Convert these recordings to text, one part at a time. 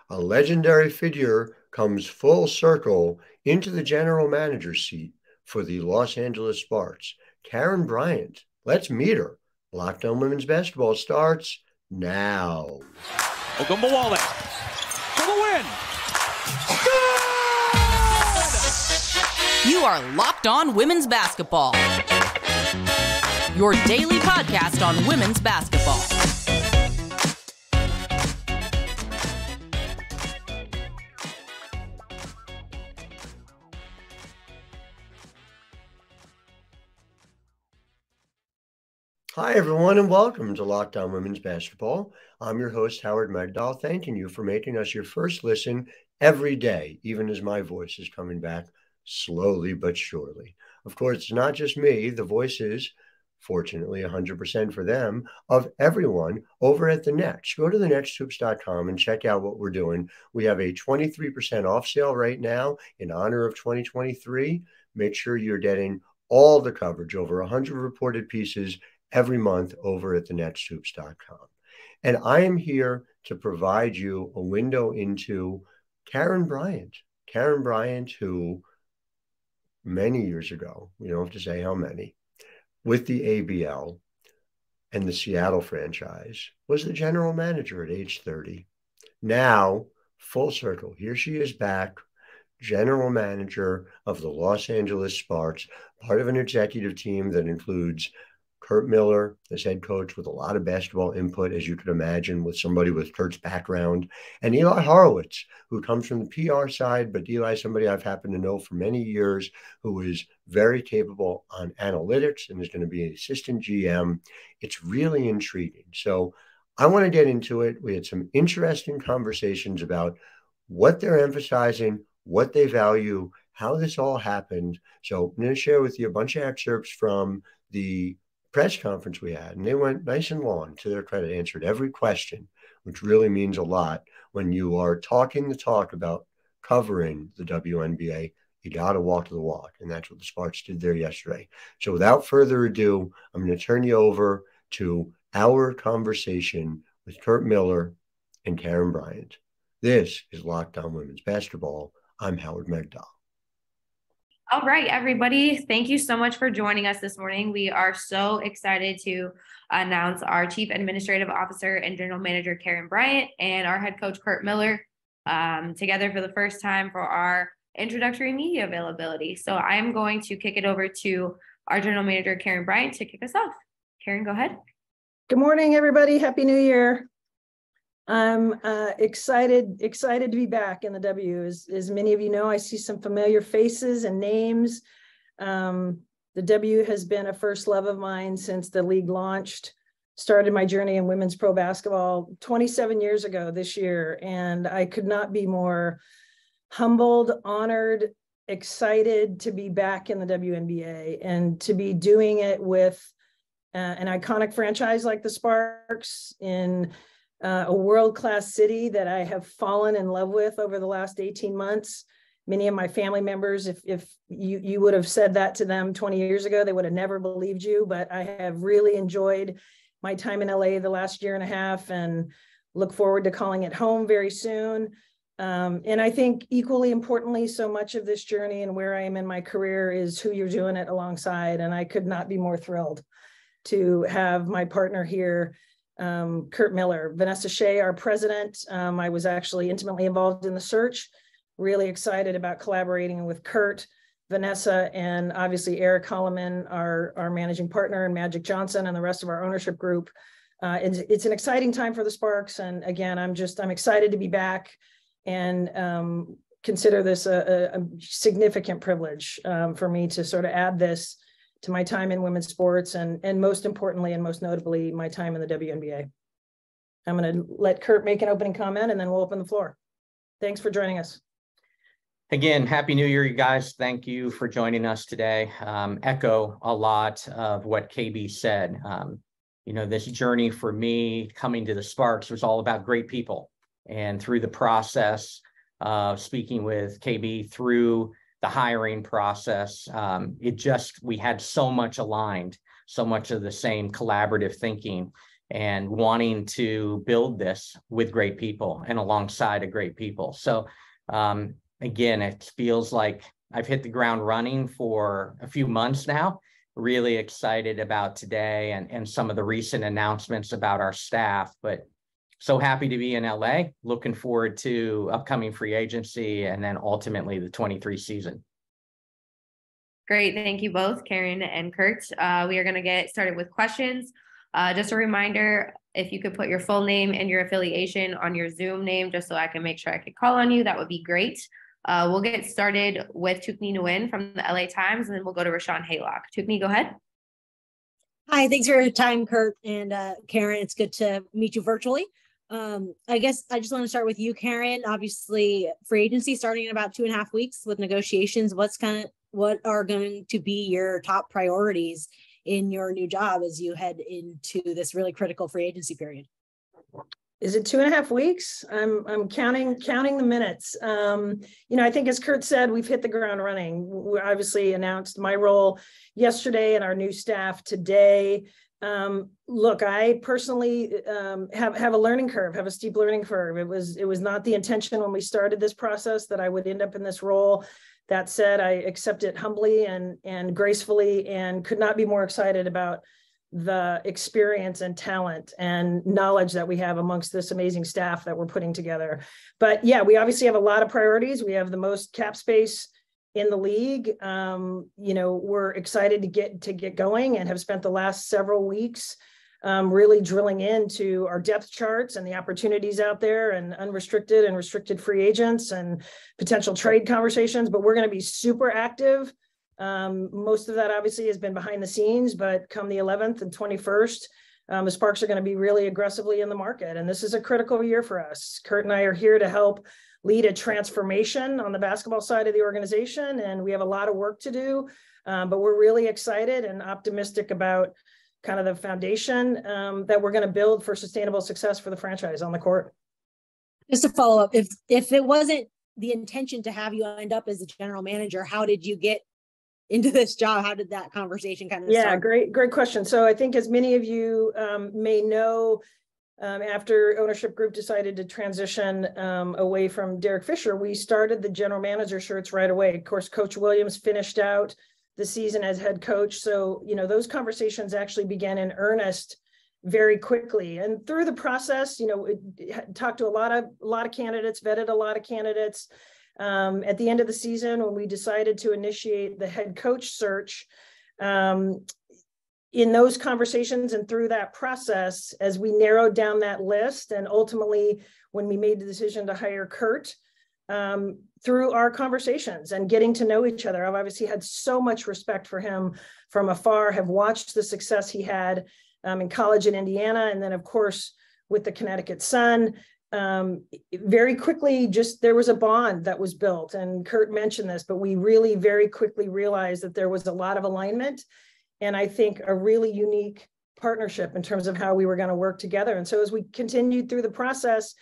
A legendary figure comes full circle into the general manager seat for the Los Angeles Sparks. Karen Bryant. Let's meet her. Locked On Women's Basketball starts now. Ogunbowale for the win. You are Locked On Women's Basketball, your daily podcast on women's basketball. Hi, everyone, and welcome to Locked On Women's Basketball. I'm your host, Howard Megdal, thanking you for making us your first listen every day, even as my voice is coming back slowly but surely. Of course, it's not just me. The voice is, fortunately, 100% for them, of everyone over at The Next. Go to thenexthoops.com and check out what we're doing. We have a 23% off sale right now in honor of 2023. Make sure you're getting all the coverage, over 100 reported pieces every month over at thenexthoops.com. And I am here to provide you a window into Karen Bryant. Karen Bryant, who many years ago, we don't have to say how many, with the ABL and the Seattle franchise, was the general manager at age 30. Now, full circle, here she is back, general manager of the Los Angeles Sparks, part of an executive team that includes Curt Miller as head coach with a lot of basketball input, as you could imagine, with somebody with Curt's background, and Eli Horowitz, who comes from the PR side, but Eli is somebody I've happened to know for many years, who is very capable on analytics and is going to be an assistant GM. It's really intriguing. So I want to get into it. We had some interesting conversations about what they're emphasizing, what they value, how this all happened. So I'm going to share with you a bunch of excerpts from the press conference we had, and they went nice and long. To their credit, answered every question, which really means a lot when you are talking the talk about covering the WNBA. You got to walk the walk, and that's what the Sparks did there yesterday. So without further ado, I'm going to turn you over to our conversation with Curt Miller and Karen Bryant. This is Locked On Women's Basketball. I'm Howard Megdal. All right, everybody. Thank you so much for joining us this morning. We are so excited to announce our Chief Administrative Officer and General Manager, Karen Bryant, and our head coach, Curt Miller, together for the first time for our introductory media availability. So I'm going to kick it over to our General Manager, Karen Bryant, to kick us off. Karen, go ahead. Good morning, everybody. Happy New Year. I'm excited to be back in the W. As many of you know, I see some familiar faces and names. The W has been a first love of mine since the league launched. Started my journey in women's pro basketball 27 years ago this year, and I could not be more humbled, honored, excited to be back in the WNBA and to be doing it with an iconic franchise like the Sparks in a world-class city that I have fallen in love with over the last 18 months. Many of my family members, if you would have said that to them 20 years ago, they would have never believed you, but I have really enjoyed my time in LA the last year and a half and look forward to calling it home very soon. And I think equally importantly, so much of this journey and where I am in my career is who you're doing it alongside. And I could not be more thrilled to have my partner here, Curt Miller. Vanessa Shea, our president. I was actually intimately involved in the search, really excited about collaborating with Curt, Vanessa, and obviously Eric Holloman, our managing partner, and Magic Johnson and the rest of our ownership group. It's an exciting time for the Sparks. And again, I'm excited to be back and consider this a significant privilege for me to sort of add this to my time in women's sports and most importantly and most notably my time in the WNBA. I'm going to let Curt make an opening comment and then we'll open the floor. Thanks for joining us. Again, Happy New Year, you guys. Thank you for joining us today. Echo a lot of what KB said. This journey for me coming to the Sparks was all about great people. And through the process of speaking with KB through the hiring process, we had so much aligned, so much of the same collaborative thinking. and wanting to build this with great people and alongside of great people. So again, it feels like I've hit the ground running for a few months now. Really excited about today and some of the recent announcements about our staff, but so happy to be in LA. Looking forward to upcoming free agency and then ultimately the 23 season. Great. Thank you both, Karen and Curt. We are going to get started with questions. Just a reminder, if you could put your full name and your affiliation on your Zoom name, just so I can make sure I could call on you, that would be great. We'll get started with Tukni Nguyen from the LA Times, and then we'll go to Rashawn Haylock. Tukni, go ahead. Hi, thanks for your time, Curt and Karen. It's good to meet you virtually. I guess I just want to start with you, Karen. Obviously, free agency starting in about 2.5 weeks with negotiations. What are going to be your top priorities in your new job as you head into this really critical free agency period? Is it 2.5 weeks? I'm counting the minutes. I think as Curt said, we've hit the ground running. We obviously announced my role yesterday and our new staff today. Look, I personally have a learning curve, have a steep learning curve. It was not the intention when we started this process that I would end up in this role. That said, I accept it humbly and gracefully, and could not be more excited about the experience and talent and knowledge that we have amongst this amazing staff that we're putting together. But yeah, we obviously have a lot of priorities. We have the most cap space in the league. We're excited to get going and have spent the last several weeks really drilling into our depth charts and the opportunities out there, and unrestricted and restricted free agents and potential trade conversations. But we're going to be super active. Most of that obviously has been behind the scenes, but come the 11th and 21st, the Sparks are going to be really aggressively in the market. And this is a critical year for us. Curt and I are here to help lead a transformation on the basketball side of the organization. And we have a lot of work to do, but we're really excited and optimistic about kind of the foundation that we're going to build for sustainable success for the franchise on the court. Just to follow up, if it wasn't the intention to have you end up as a general manager, how did you get into this job? How did that conversation kind of start? Great question. So I think, as many of you may know, after ownership group decided to transition away from Derek Fisher, we started the general manager search right away. Of course, Coach Williams finished out the season as head coach. So, those conversations actually began in earnest very quickly. And through the process, talked to a lot of candidates, vetted a lot of candidates. At the end of the season, when we decided to initiate the head coach search, in those conversations and through that process, as we narrowed down that list, and ultimately when we made the decision to hire Curt, through our conversations and getting to know each other, I've obviously had so much respect for him from afar, have watched the success he had in college in Indiana, and then of course with the Connecticut Sun. Very quickly, there was a bond that was built, and Curt mentioned this, but we really very quickly realized that there was a lot of alignment, and I think a really unique partnership in terms of how we were going to work together. And so as we continued through the process,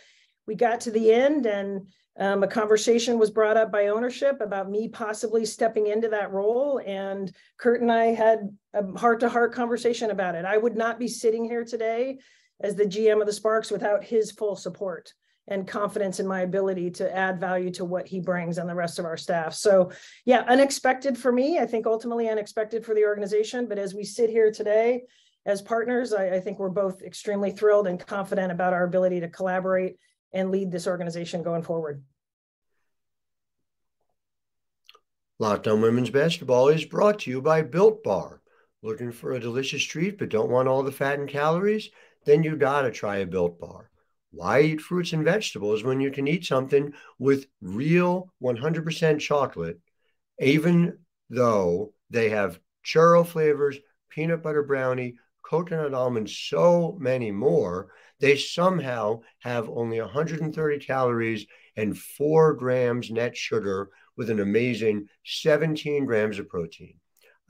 we got to the end, and a conversation was brought up by ownership about me possibly stepping into that role. And Curt and I had a heart-to-heart conversation about it. I would not be sitting here today as the GM of the Sparks without his full support and confidence in my ability to add value to what he brings and the rest of our staff. So yeah, unexpected for me, I think ultimately unexpected for the organization. But as we sit here today as partners, I think we're both extremely thrilled and confident about our ability to collaborate and lead this organization going forward. Locked On Women's Basketball is brought to you by Built Bar. Looking for a delicious treat but don't want all the fat and calories? Then you gotta try a Built Bar. Why eat fruits and vegetables when you can eat something with real 100% chocolate, even though they have churro flavors, peanut butter brownie, coconut almonds, so many more? They somehow have only 130 calories and 4 grams net sugar with an amazing 17 grams of protein.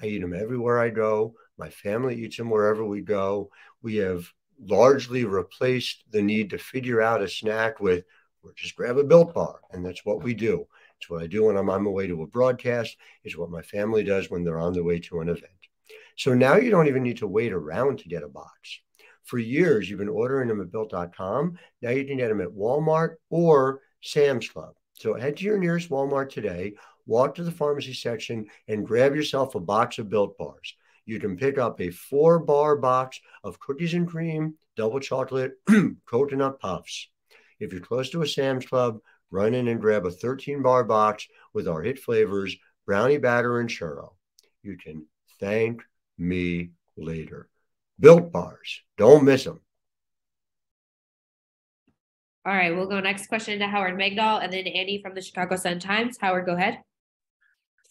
I eat them everywhere I go. My family eats them wherever we go. We have largely replaced the need to figure out a snack with, or just grab a Built Bar. And that's what we do. It's what I do when I'm on my way to a broadcast. It's what my family does when they're on their way to an event. So now you don't even need to wait around to get a box. For years, you've been ordering them at built.com. Now you can get them at Walmart or Sam's Club. So head to your nearest Walmart today, walk to the pharmacy section, and grab yourself a box of Built Bars. You can pick up a 4-bar box of cookies and cream, double chocolate, coconut puffs. If you're close to a Sam's Club, run in and grab a 13-bar box with our hit flavors, brownie batter and churro. You can thank me later. Built Bars. Don't miss them. All right, we'll go next question to Howard Megdal and then Andy from the Chicago Sun-Times. Howard, go ahead.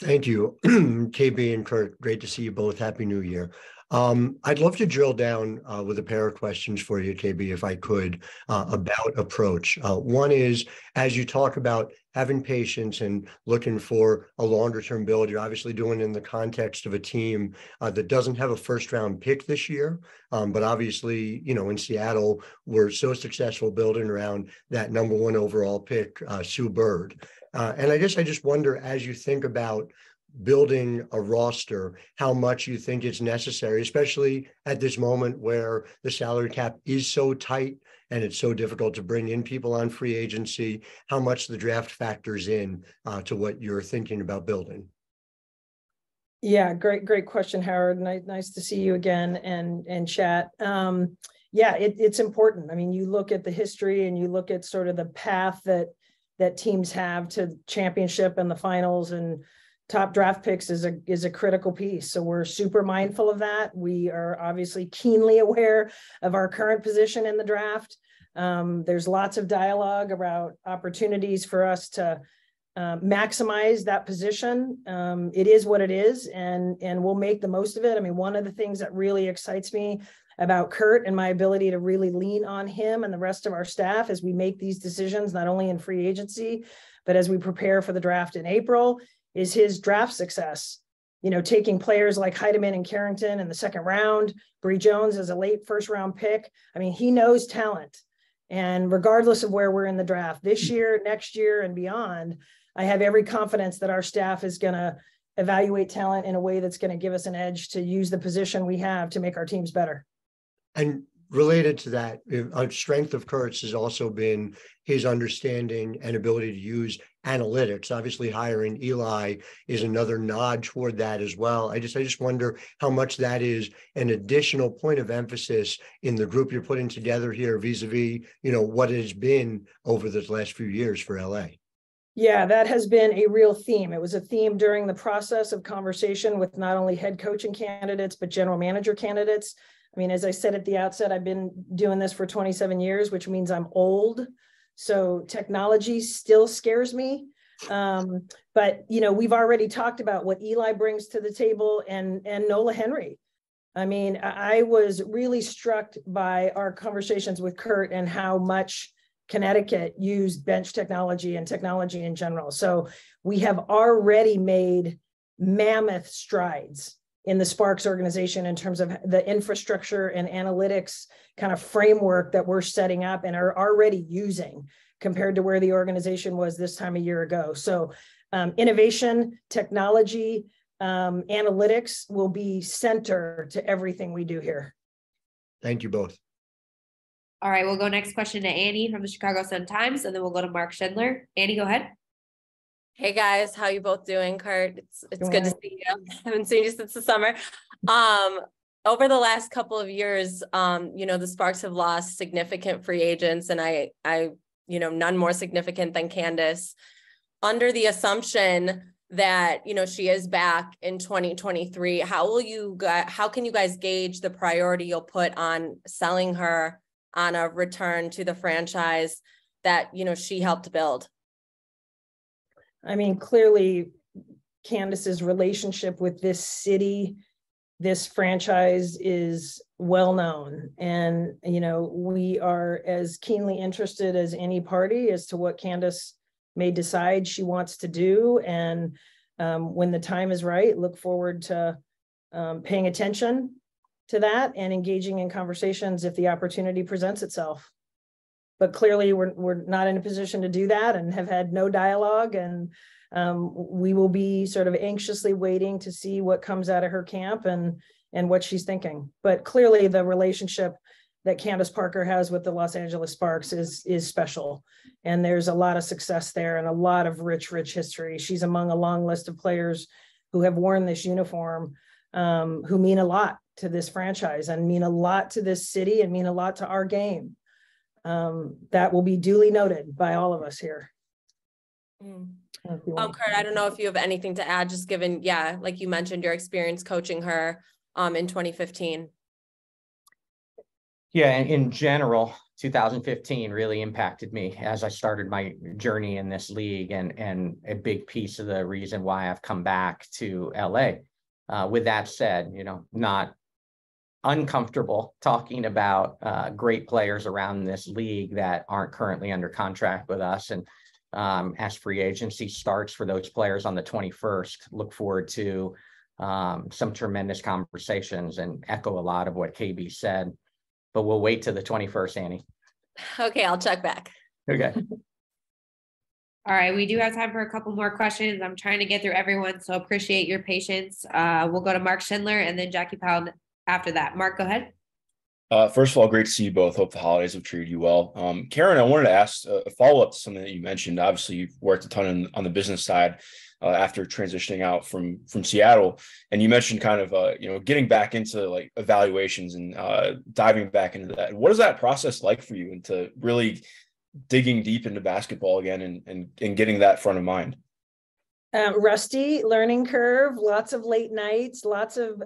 Thank you, KB and Curt. Great to see you both. Happy New Year. I'd love to drill down with a pair of questions for you, KB, if I could, about approach. One is, as you talk about having patience and looking for a longer-term build, you're obviously doing it in the context of a team that doesn't have a first-round pick this year. But obviously, in Seattle, we're so successful building around that number 1 overall pick, Sue Bird. And I just wonder, as you think about building a roster, how much you think it's necessary, especially at this moment where the salary cap is so tight and it's so difficult to bring in people on free agency, how much the draft factors in to what you're thinking about building. Yeah, great question, Howard. Nice to see you again and chat. Yeah, it's important. I mean, you look at the history and you look at sort of the path that teams have to championship and the finals, and top draft picks is a critical piece. So we're super mindful of that. We are obviously keenly aware of our current position in the draft. There's lots of dialogue about opportunities for us to maximize that position. It is what it is, and we'll make the most of it. I mean, one of the things that really excites me about Curt and my ability to really lean on him and the rest of our staff as we make these decisions, not only in free agency, but as we prepare for the draft in April, is his draft success. Taking players like Heidemann and Carrington in the second round, Bree Jones as a late first round pick. I mean, he knows talent. And regardless of where we're in the draft this year, next year, and beyond, I have every confidence that our staff is going to evaluate talent in a way that's going to give us an edge to use the position we have to make our teams better. And related to that, a strength of Curt's has also been his understanding and ability to use analytics. Obviously, hiring Eli is another nod toward that as well. I just wonder how much that is an additional point of emphasis in the group you're putting together here, vis-a-vis, what it has been over the last few years for LA. Yeah, that has been a real theme. It was a theme during the process of conversation with not only head coaching candidates, but general manager candidates. I mean, as I said at the outset, I've been doing this for 27 years, which means I'm old. So technology still scares me. But, we've already talked about what Eli brings to the table and Nola Henry. I mean, I was really struck by our conversations with Curt and how much Connecticut used bench technology and technology in general. So we have already made mammoth strides in the Sparks organization in terms of the infrastructure and analytics kind of framework that we're setting up and are already using compared to where the organization was this time a year ago. So innovation, technology, analytics will be center to everything we do here. Thank you both. All right, we'll go next question to Annie from the Chicago Sun-Times, and then we'll go to Mark Schindler. Annie, go ahead. Hey guys, how you both doing? Curt, it's good to see you. I haven't seen you since the summer. Over the last couple of years, the Sparks have lost significant free agents, and I none more significant than Candace. Under the assumption that she is back in 2023, how can you guys gauge the priority you'll put on selling her on a return to the franchise that she helped build? I mean, clearly, Candace's relationship with this city, this franchise is well known. And, we are as keenly interested as any party as to what Candace may decide she wants to do. And when the time is right, look forward to paying attention to that and engaging in conversations if the opportunity presents itself. But clearly we're not in a position to do that and have had no dialogue, and we will be sort of anxiously waiting to see what comes out of her camp and what she's thinking. But clearly the relationship that Candace Parker has with the Los Angeles Sparks is special. And there's a lot of success there and a lot of rich history. She's among a long list of players who have worn this uniform, who mean a lot to this franchise and mean a lot to this city and mean a lot to our game. That will be duly noted by all of us here. Kurt, I don't know if you have anything to add, just given, like you mentioned, your experience coaching her in 2015. Yeah, in general, 2015 really impacted me as I started my journey in this league, and a big piece of the reason why I've come back to LA. With that said, not uncomfortable talking about great players around this league that aren't currently under contract with us. And as free agency starts for those players on the 21st, look forward to some tremendous conversations and echo a lot of what KB said. But we'll wait till the 21st, Annie. Okay, I'll check back. Okay. All right, we do have time for a couple more questions. I'm trying to get through everyone, so appreciate your patience. We'll go to Mark Schindler and then Jackie Powell after that. Mark, go ahead. First of all, great to see you both. Hope the holidays have treated you well. Karen, I wanted to ask a follow-up to something that you mentioned. Obviously, you've worked a ton on the business side after transitioning out from Seattle. And you mentioned kind of, getting back into like evaluations and diving back into that. What is that process like for you into really digging deep into basketball again and getting that front of mind? Rusty, learning curve, lots of late nights, lots of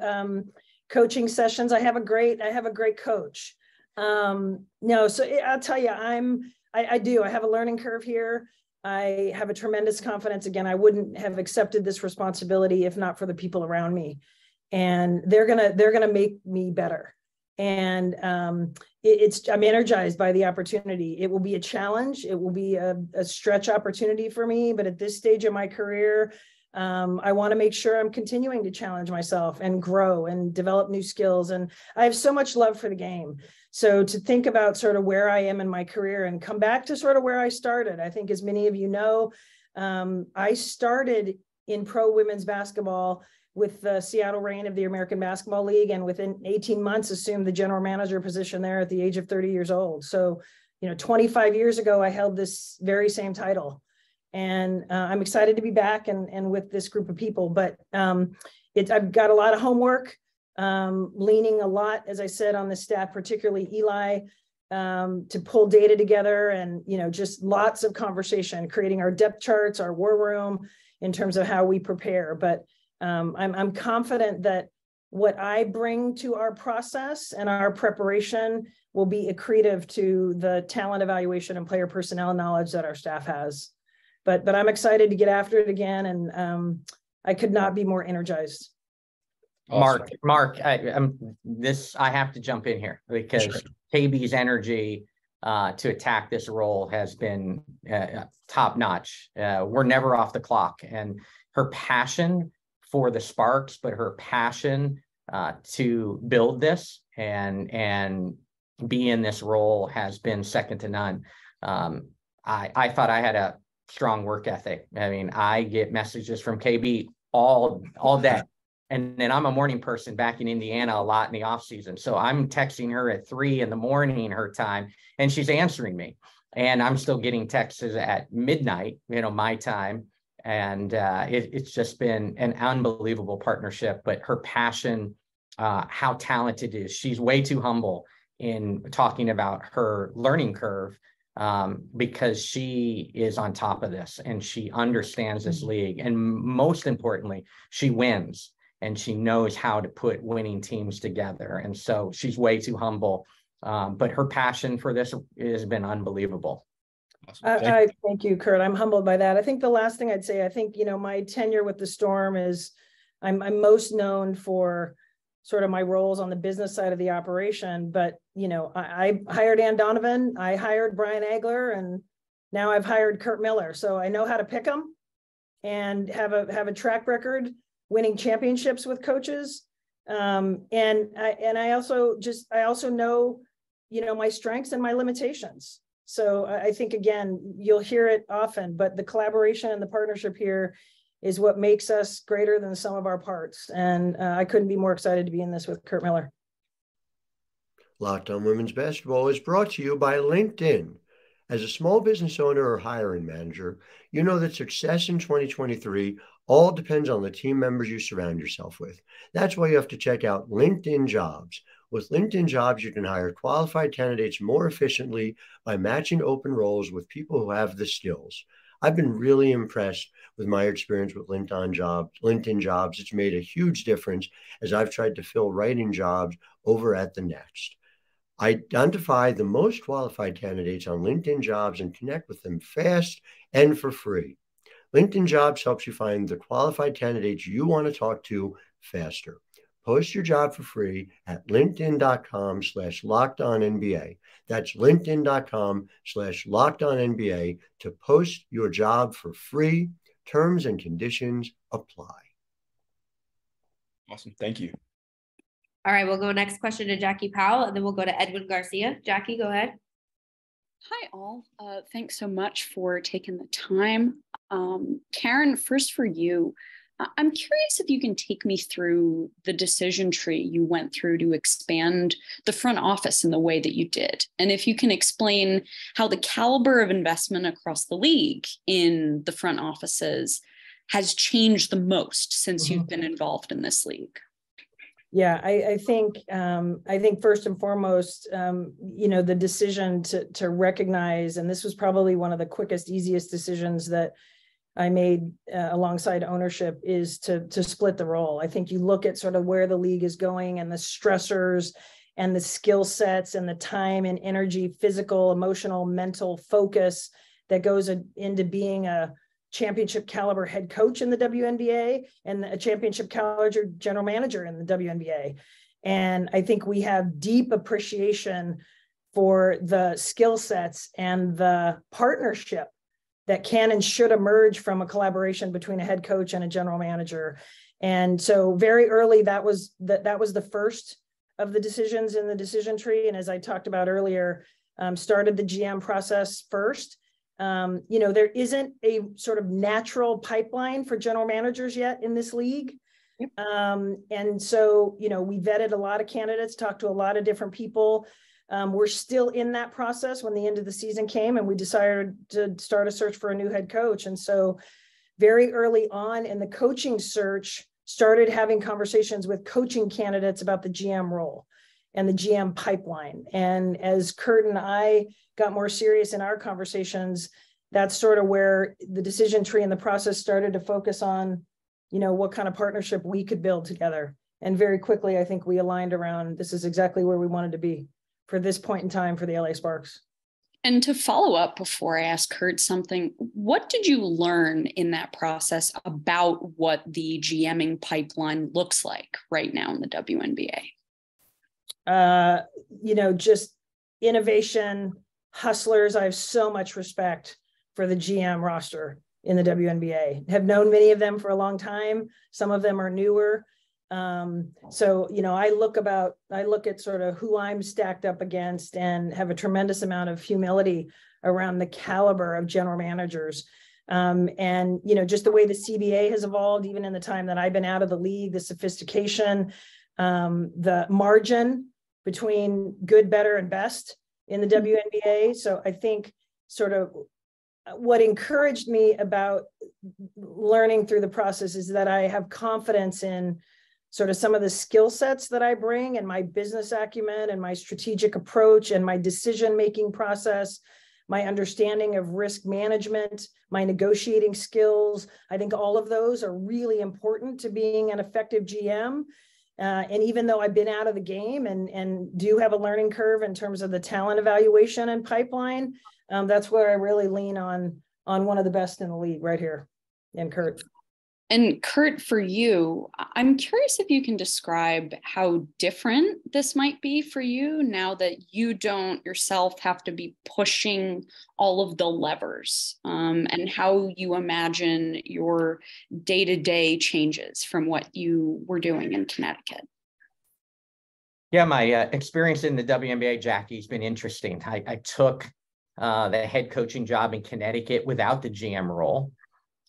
coaching sessions. I have a great coach. So I'll tell you, I have a learning curve here. I have a tremendous confidence. Again, I wouldn't have accepted this responsibility if not for the people around me, and they're gonna make me better. And I'm energized by the opportunity. It will be a challenge. It will be a stretch opportunity for me. But at this stage of my career, I want to make sure I'm continuing to challenge myself and grow and develop new skills. And I have so much love for the game. So to think about sort of where I am in my career and come back to sort of where I started, I think as many of you know, I started in pro women's basketball with the Seattle Reign of the American Basketball League, and within 18 months assumed the general manager position there at the age of 30 years old. So, 25 years ago, I held this very same title. And I'm excited to be back and with this group of people. But I've got a lot of homework, leaning a lot, as I said, on the staff, particularly Eli, to pull data together and, just lots of conversation, creating our depth charts, our war room in terms of how we prepare. But I'm confident that what I bring to our process and our preparation will be accretive to the talent evaluation and player personnel knowledge that our staff has. But I'm excited to get after it again, and I could not be more energized. Awesome. Mark, I have to jump in here because sure. KB's energy to attack this role has been top notch. We're never off the clock, and her passion for the Sparks, but her passion to build this and be in this role has been second to none. I thought I had a strong work ethic. I mean, I get messages from KB all day. And then I'm a morning person back in Indiana a lot in the off season. So I'm texting her at 3 a.m. her time, and she's answering me. And I'm still getting texts at midnight, my time. And it's just been an unbelievable partnership. But her passion, how talented is, she's way too humble in talking about her learning curve. Because she is on top of this and she understands this league. And most importantly, she wins and she knows how to put winning teams together. And so she's way too humble. But her passion for this has been unbelievable. Awesome. Thank you, Kurt. I'm humbled by that. I think the last thing I'd say, I think, my tenure with the Storm is I'm most known for sort of my roles on the business side of the operation. But, I hired Ann Donovan, I hired Brian Agler, and now I've hired Curt Miller. So I know how to pick them and have a track record winning championships with coaches. And I also know, my strengths and my limitations. So I think, again, you'll hear it often, but the collaboration and the partnership here is what makes us greater than the sum of our parts. And I couldn't be more excited to be in this with Curt Miller. Locked On Women's Basketball is brought to you by LinkedIn. As a small business owner or hiring manager, you know that success in 2023 all depends on the team members you surround yourself with. That's why you have to check out LinkedIn Jobs. With LinkedIn Jobs, you can hire qualified candidates more efficiently by matching open roles with people who have the skills. I've been really impressed with my experience with LinkedIn Jobs. It's made a huge difference as I've tried to fill writing jobs over at the Next. Identify the most qualified candidates on LinkedIn Jobs and connect with them fast and for free. LinkedIn Jobs helps you find the qualified candidates you want to talk to faster. Post your job for free at linkedin.com/lockedonnba. That's linkedin.com/lockedonnba to post your job for free. Terms and conditions apply. Awesome. Thank you. All right, we'll go next question to Jackie Powell, and then we'll go to Edwin Garcia. Jackie, go ahead. Hi, all. Thanks so much for taking the time. Karen, first for you, I'm curious if you can take me through the decision tree you went through to expand the front office in the way that you did. And if you can explain how the caliber of investment across the league in the front offices has changed the most since you've been involved in this league. Yeah, I think first and foremost, the decision to recognize, and this was probably one of the quickest, easiest decisions that I made alongside ownership, is to split the role. I think you look at sort of where the league is going and the stressors and the skill sets and the time and energy, physical, emotional, mental focus that goes into being a championship caliber head coach in the WNBA and a championship caliber general manager in the WNBA. And I think we have deep appreciation for the skill sets and the partnership that can and should emerge from a collaboration between a head coach and a general manager. And so very early, that was the first of the decisions in the decision tree. And as I talked about earlier, started the GM process first. There isn't a sort of natural pipeline for general managers yet in this league. Yep. And so, we vetted a lot of candidates, talked to a lot of different people. We're still in that process when the end of the season came, and we decided to start a search for a new head coach. And so very early on in the coaching search, started having conversations with coaching candidates about the GM role and the GM pipeline. And as Curt and I got more serious in our conversations, that's sort of where the decision tree and the process started to focus on, what kind of partnership we could build together. And very quickly, I think we aligned around, this is exactly where we wanted to be for this point in time for the LA Sparks. And to follow up before I ask Curt something, what did you learn in that process about what the GMing pipeline looks like right now in the WNBA? Just innovation, hustlers. I have so much respect for the GM roster in the WNBA. Have known many of them for a long time. Some of them are newer. So I look at sort of who I'm stacked up against and have a tremendous amount of humility around the caliber of general managers. And just the way the CBA has evolved, even in the time that I've been out of the league, the sophistication, the margin between good, better, and best in the WNBA. So I think sort of what encouraged me about learning through the process is that I have confidence in sort of some of the skill sets that I bring and my business acumen and my strategic approach and my decision-making process, my understanding of risk management, my negotiating skills. I think all of those are really important to being an effective GM. And even though I've been out of the game and do have a learning curve in terms of the talent evaluation and pipeline, that's where I really lean on one of the best in the league right here in Curt. And Curt, for you, I'm curious if you can describe how different this might be for you now that you don't yourself have to be pushing all of the levers, and how you imagine your day-to-day changes from what you were doing in Connecticut. Yeah, my experience in the WNBA, Jackie, has been interesting. I took the head coaching job in Connecticut without the GM role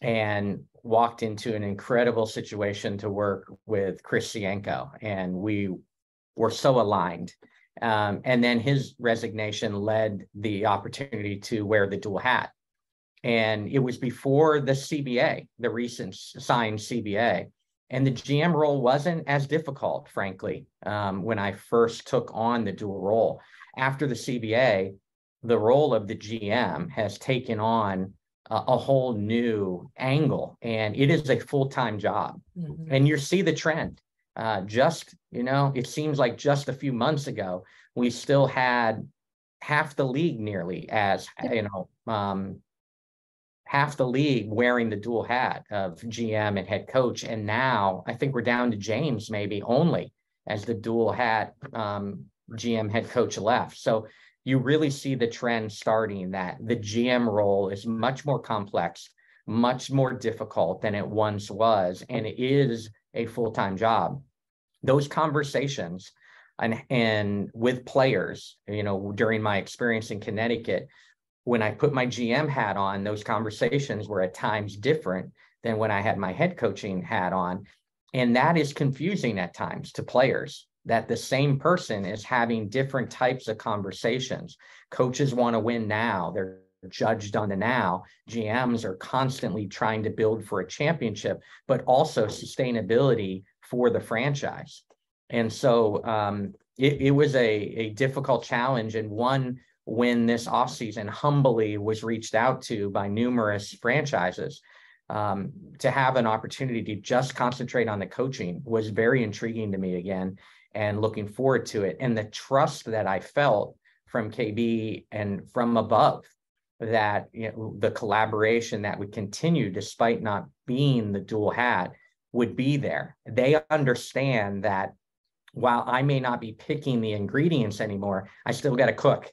and walked into an incredible situation to work with Chris Cienko. And we were so aligned. And then his resignation led the opportunity to wear the dual hat. And it was before the CBA, the recent signed CBA. And the GM role wasn't as difficult, frankly, when I first took on the dual role. After the CBA, the role of the GM has taken on a whole new angle, and it is a full-time job. Mm-hmm. And you see the trend. It seems like just a few months ago, we still had half the league nearly as, half the league wearing the dual hat of GM and head coach. And now I think we're down to James maybe only as the dual hat GM head coach left. So you really see the trend starting that the GM role is much more complex, much more difficult than it once was. And it is a full-time job. Those conversations and with players, during my experience in Connecticut, when I put my GM hat on, those conversations were at times different than when I had my head coaching hat on. And that is confusing at times to players, that the same person is having different types of conversations. Coaches want to win now. They're judged on the now. GMs are constantly trying to build for a championship, but also sustainability for the franchise. And so it was a difficult challenge, and one when this offseason humbly was reached out to by numerous franchises to have an opportunity to just concentrate on the coaching was very intriguing to me again, and looking forward to it. And the trust that I felt from KB and from above, that the collaboration that would continue despite not being the dual hat would be there. They understand that while I may not be picking the ingredients anymore, I still got to cook.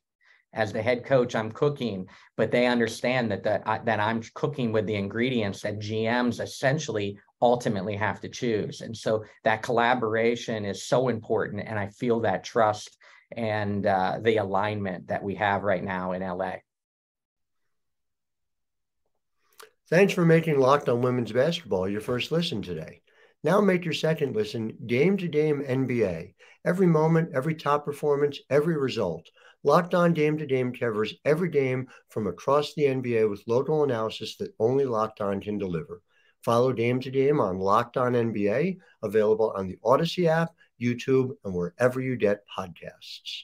As the head coach, I'm cooking, but they understand that I'm cooking with the ingredients that GMs essentially ultimately have to choose. And so that collaboration is so important. And I feel that trust and the alignment that we have right now in LA. Thanks for making Locked On Women's Basketball your first listen today. Now make your second listen Game to Game NBA. Every moment, every top performance, every result. Locked On Game to Game covers every game from across the NBA with local analysis that only Locked On can deliver. Follow Game to Game on Locked On NBA, available on the Odyssey app, YouTube, and wherever you get podcasts.